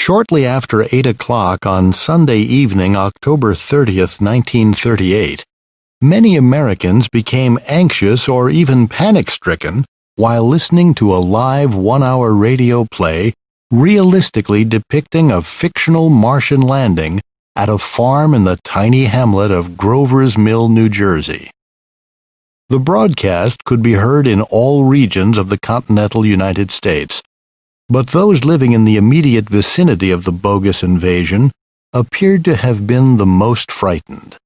Shortly after 8 o'clock on Sunday evening, October 30th, 1938, many Americans became anxious or even panic-stricken while listening to a live one-hour radio play realistically depicting a fictional Martian landing at a farm in the tiny hamlet of Grover's Mill, New Jersey. The broadcast could be heard in all regions of the continental United States, but those living in the immediate vicinity of the bogus invasion appeared to have been the most frightened.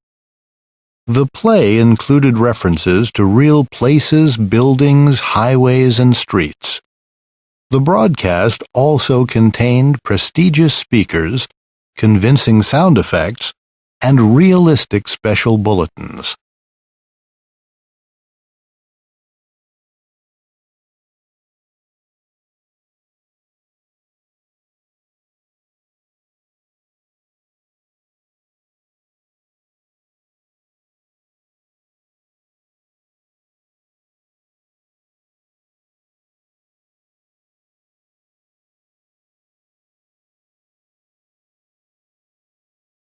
The play included references to real places, buildings, highways, and streets. The broadcast also contained prestigious speakers, convincing sound effects, and realistic special bulletins.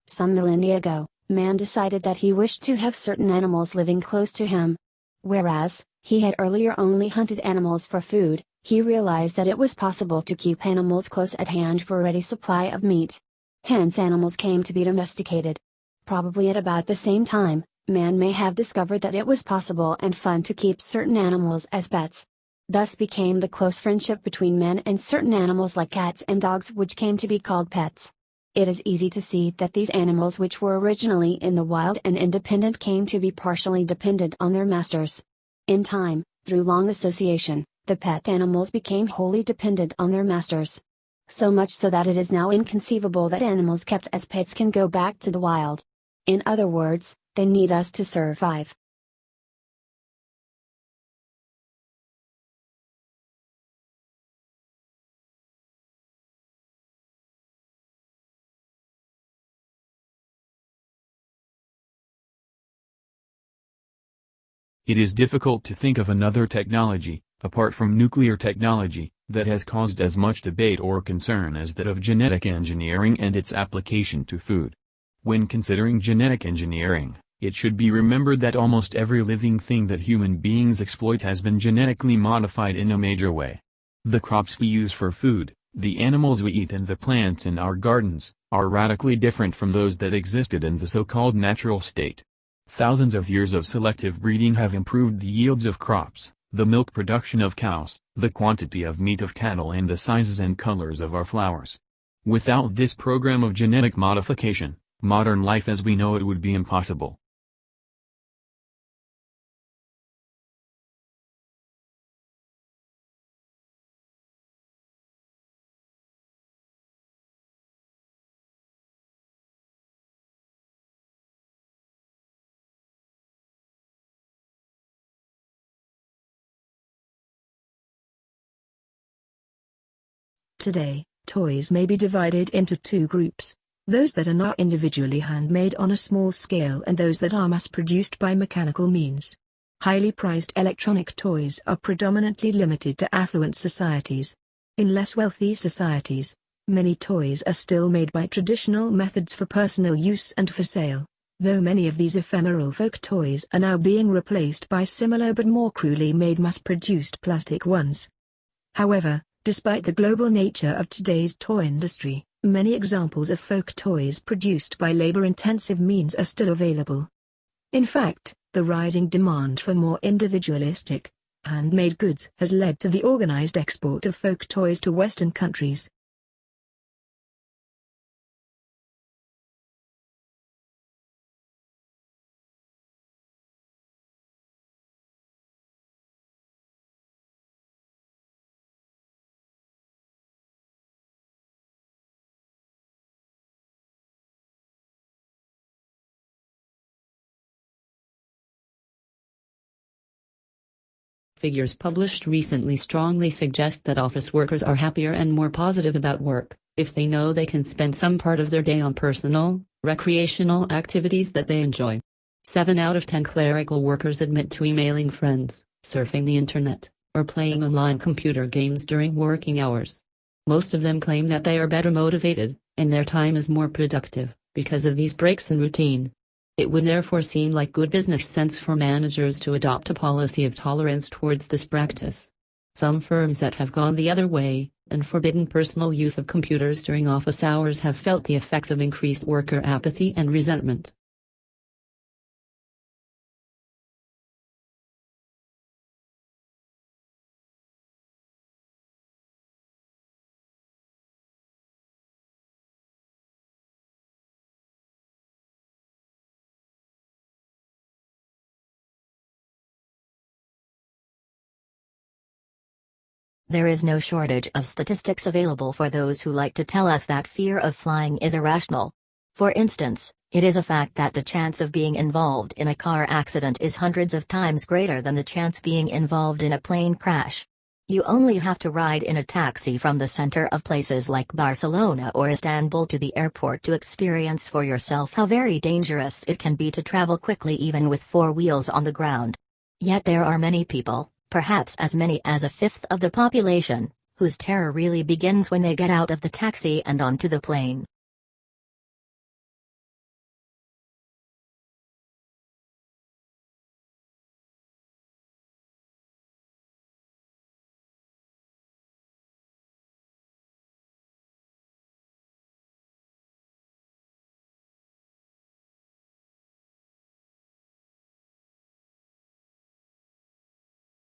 Some millennia ago, man decided that he wished to have certain animals living close to him. Whereas, he had earlier only hunted animals for food, he realized that it was possible to keep animals close at hand for a ready supply of meat. Hence animals came to be domesticated. Probably at about the same time, man may have discovered that it was possible and fun to keep certain animals as pets. Thus became the close friendship between men and certain animals like cats and dogs, which came to be called pets. It is easy to see that these animals, which were originally in the wild and independent, came to be partially dependent on their masters. In time, through long association, the pet animals became wholly dependent on their masters. So much so that it is now inconceivable that animals kept as pets can go back to the wild. In other words, they need us to survive. It is difficult to think of another technology, apart from nuclear technology, that has caused as much debate or concern as that of genetic engineering and its application to food. When considering genetic engineering, it should be remembered that almost every living thing that human beings exploit has been genetically modified in a major way. The crops we use for food, the animals we eat, and the plants in our gardens, are radically different from those that existed in the so-called natural state. Thousands of years of selective breeding have improved the yields of crops, the milk production of cows, the quantity of meat of cattle, and the sizes and colors of our flowers. Without this program of genetic modification, modern life as we know it would be impossible. Today, toys may be divided into two groups: those that are not individually handmade on a small scale and those that are mass-produced by mechanical means. Highly prized electronic toys are predominantly limited to affluent societies. In less wealthy societies, many toys are still made by traditional methods for personal use and for sale, though many of these ephemeral folk toys are now being replaced by similar but more crudely made mass-produced plastic ones. However, despite the global nature of today's toy industry, many examples of folk toys produced by labor-intensive means are still available. In fact, the rising demand for more individualistic, handmade goods has led to the organized export of folk toys to Western countries. Figures published recently strongly suggest that office workers are happier and more positive about work, if they know they can spend some part of their day on personal, recreational activities that they enjoy. 7 out of 10 clerical workers admit to emailing friends, surfing the internet, or playing online computer games during working hours. Most of them claim that they are better motivated, and their time is more productive, because of these breaks in routine. It would therefore seem like good business sense for managers to adopt a policy of tolerance towards this practice. Some firms that have gone the other way, and forbidden personal use of computers during office hours have felt the effects of increased worker apathy and resentment. There is no shortage of statistics available for those who like to tell us that fear of flying is irrational. For instance, it is a fact that the chance of being involved in a car accident is hundreds of times greater than the chance being involved in a plane crash. You only have to ride in a taxi from the center of places like Barcelona or Istanbul to the airport to experience for yourself how very dangerous it can be to travel quickly even with four wheels on the ground. Yet there are many people, perhaps as many as a fifth of the population, whose terror really begins when they get out of the taxi and onto the plane.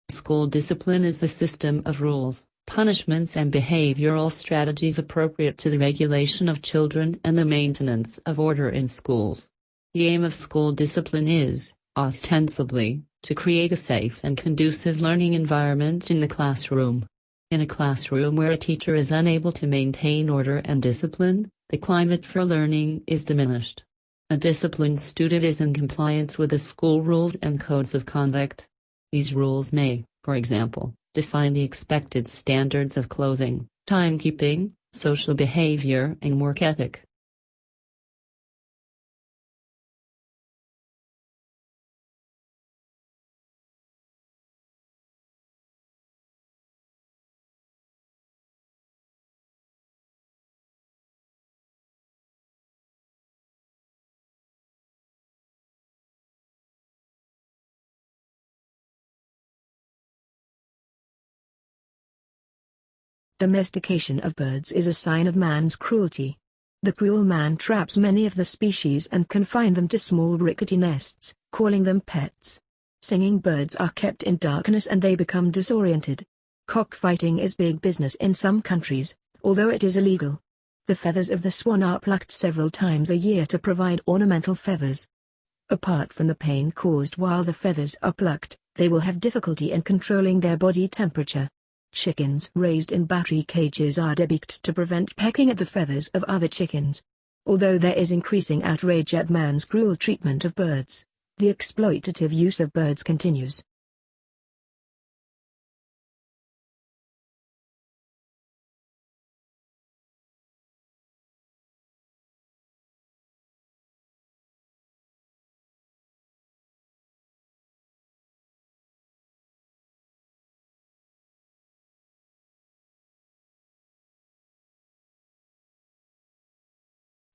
School discipline is the system of rules, punishments and behavioral strategies appropriate to the regulation of children and the maintenance of order in schools. The aim of school discipline is, ostensibly, to create a safe and conducive learning environment in the classroom. In a classroom where a teacher is unable to maintain order and discipline, the climate for learning is diminished. A disciplined student is in compliance with the school rules and codes of conduct. These rules may, for example, define the expected standards of clothing, timekeeping, social behavior, and work ethic. Domestication of birds is a sign of man's cruelty. The cruel man traps many of the species and confines them to small rickety nests, calling them pets. Singing birds are kept in darkness and they become disoriented. Cockfighting is big business in some countries, although it is illegal. The feathers of the swan are plucked several times a year to provide ornamental feathers. Apart from the pain caused while the feathers are plucked, they will have difficulty in controlling their body temperature. Chickens raised in battery cages are debeaked to prevent pecking at the feathers of other chickens. Although there is increasing outrage at man's cruel treatment of birds, the exploitative use of birds continues.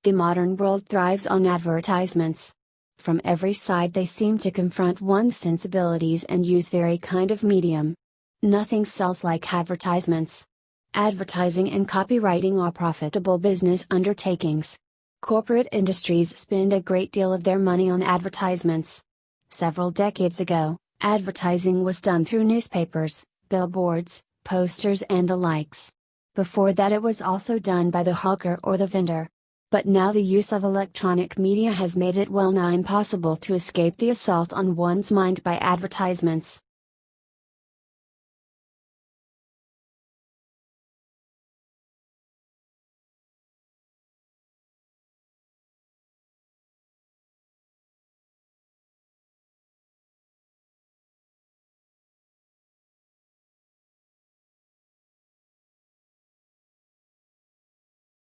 The modern world thrives on advertisements. From every side they seem to confront one's sensibilities and use very kind of medium. Nothing sells like advertisements. Advertising and copywriting are profitable business undertakings. Corporate industries spend a great deal of their money on advertisements. Several decades ago, advertising was done through newspapers, billboards, posters and the likes. Before that it was also done by the hawker or the vendor. But now the use of electronic media has made it well nigh impossible to escape the assault on one's mind by advertisements.